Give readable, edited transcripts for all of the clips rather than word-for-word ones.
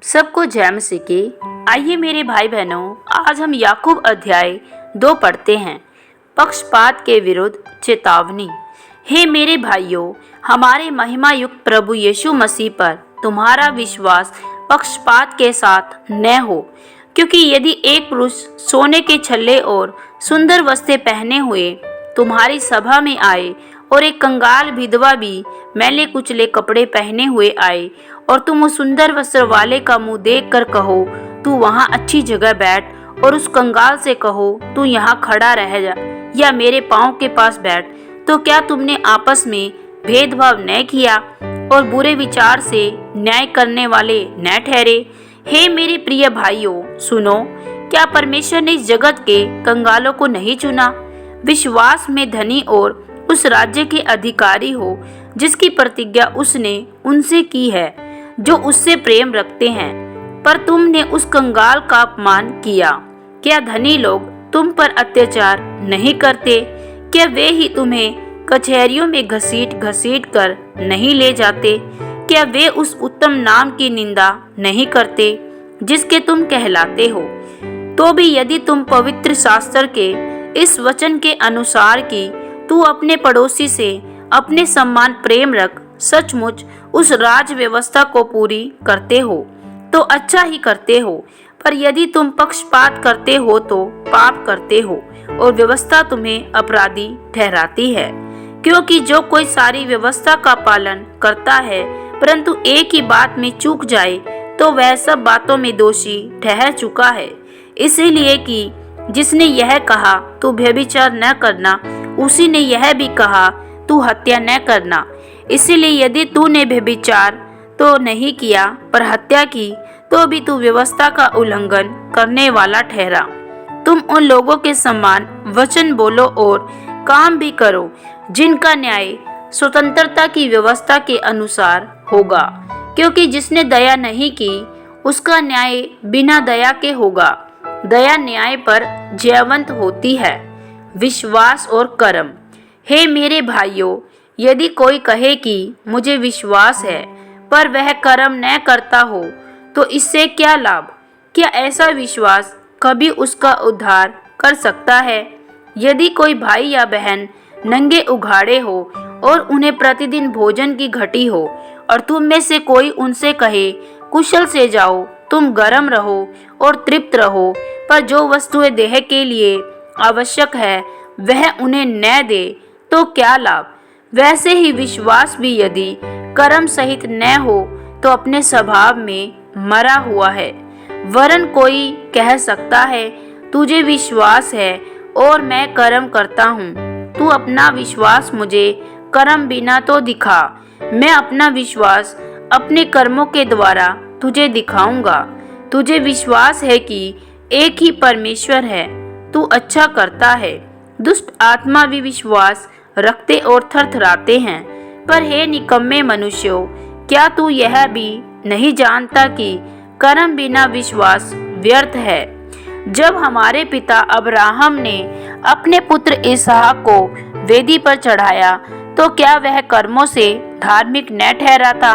सबको जय मसीह की। आइए मेरे भाई बहनों, आज हम याकूब अध्याय 2 पढ़ते हैं। पक्षपात के विरुद्ध चेतावनी। हे मेरे भाइयों, हमारे महिमा युक्त प्रभु यीशु मसीह पर तुम्हारा विश्वास पक्षपात के साथ न हो, क्योंकि यदि एक पुरुष सोने के छल्ले और सुंदर वस्त्र पहने हुए तुम्हारी सभा में आए और एक कंगाल विधवा भी मैले कुचले कपड़े पहने हुए आए और तुम उस सुंदर वस्त्र वाले का मुंह देखकर कहो तू वहाँ अच्छी जगह बैठ, और उस कंगाल से कहो तू यहाँ खड़ा रह जा या मेरे पाँव के पास बैठ, तो क्या तुमने आपस में भेदभाव न किया और बुरे विचार से न्याय करने वाले न ठहरे? हे मेरे प्रिय भाइयों, सुनो, क्या परमेश्वर ने इस जगत के कंगालों को नहीं चुना? विश्वास में धनी और उस राज्य के अधिकारी हो जिसकी प्रतिज्ञा उसने उनसे की है जो उससे प्रेम रखते हैं। पर तुमने उस कंगाल का अपमान किया। क्या धनी लोग तुम पर अत्याचार नहीं करते? क्या वे ही तुम्हें कचहरियों में घसीट घसीट कर नहीं ले जाते? क्या वे उस उत्तम नाम की निंदा नहीं करते जिसके तुम कहलाते हो? तो भी यदि तुम पवित्र शास्त्र के इस वचन के अनुसार कि तू अपने पड़ोसी से अपने समान प्रेम रख, सचमुच उस राज व्यवस्था को पूरी करते हो तो अच्छा ही करते हो। पर यदि तुम पक्षपात करते हो तो पाप करते हो और व्यवस्था तुम्हें अपराधी ठहराती है। क्योंकि जो कोई सारी व्यवस्था का पालन करता है परंतु एक ही बात में चूक जाए तो वह सब बातों में दोषी ठहर चुका है। इसीलिए कि जिसने यह कहा तू व्यभिचार न करना, उसी ने यह भी कहा तू हत्या न करना। इसीलिए यदि तूने व्यभिचार तो नहीं किया पर हत्या की तो भी तू व्यवस्था का उल्लंघन करने वाला ठहरा। तुम उन लोगों के समान वचन बोलो और काम भी करो जिनका न्याय स्वतंत्रता की व्यवस्था के अनुसार होगा, क्योंकि जिसने दया नहीं की उसका न्याय बिना दया के होगा। दया न्याय पर जयवंत होती है। विश्वास और कर्म। हे मेरे भाइयों, यदि कोई कहे कि मुझे विश्वास है पर वह कर्म न करता हो तो इससे क्या लाभ? क्या ऐसा विश्वास कभी उसका उद्धार कर सकता है? यदि कोई भाई या बहन नंगे उघाड़े हो और उन्हें प्रतिदिन भोजन की घटी हो और तुम में से कोई उनसे कहे कुशल से जाओ, तुम गर्म रहो और तृप्त रहो, पर जो वस्तुएं देह के लिए आवश्यक है वह उन्हें न दे, तो क्या लाभ? वैसे ही विश्वास भी यदि कर्म सहित न हो तो अपने स्वभाव में मरा हुआ है। वरन कोई कह सकता है तुझे विश्वास है और मैं कर्म करता हूँ, तू अपना विश्वास मुझे कर्म बिना तो दिखा, मैं अपना विश्वास अपने कर्मों के द्वारा तुझे दिखाऊंगा। तुझे विश्वास है कि एक ही परमेश्वर है, तू अच्छा करता है। दुष्ट आत्मा भी विश्वास रखते और थरथराते हैं। पर हे निकम्मे मनुष्यों, क्या तू यह भी नहीं जानता कि कर्म बिना विश्वास व्यर्थ है? जब हमारे पिता अब्राहम ने अपने पुत्र इसहाक को वेदी पर चढ़ाया तो क्या वह कर्मों से धार्मिक न ठहरा था?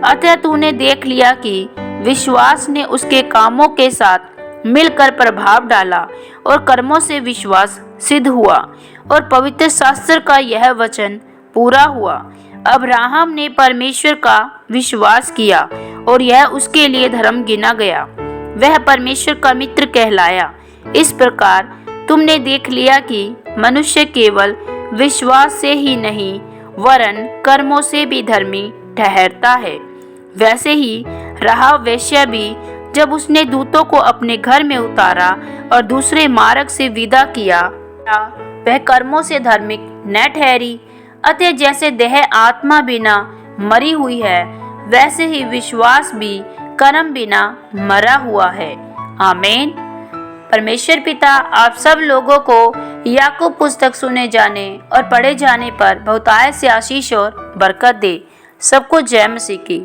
अतः तूने देख लिया कि विश्वास ने उसके कामों के साथ मिलकर प्रभाव डाला और कर्मों से विश्वास सिद्ध हुआ और पवित्र शास्त्र का यह वचन पूरा हुआ। अब्राहम ने परमेश्वर का विश्वास किया और यह उसके लिए धर्म गिना गया, वह परमेश्वर का मित्र कहलाया। इस प्रकार तुमने देख लिया कि मनुष्य केवल विश्वास से ही नहीं वरन कर्मों से भी धर्मी ठहरता है। वैसे ही राहाब वेश्या भी जब उसने दूतों को अपने घर में उतारा और दूसरे मार्ग से विदा किया, वह कर्मों से धार्मिक न ठहरी। अतः जैसे देह आत्मा बिना मरी हुई है, वैसे ही विश्वास भी कर्म बिना मरा हुआ है। आमीन। परमेश्वर पिता आप सब लोगों को याकूब पुस्तक सुने जाने और पढ़े जाने पर बहुतायत से आशीष और बरकत दे। सबको जय मसीह की।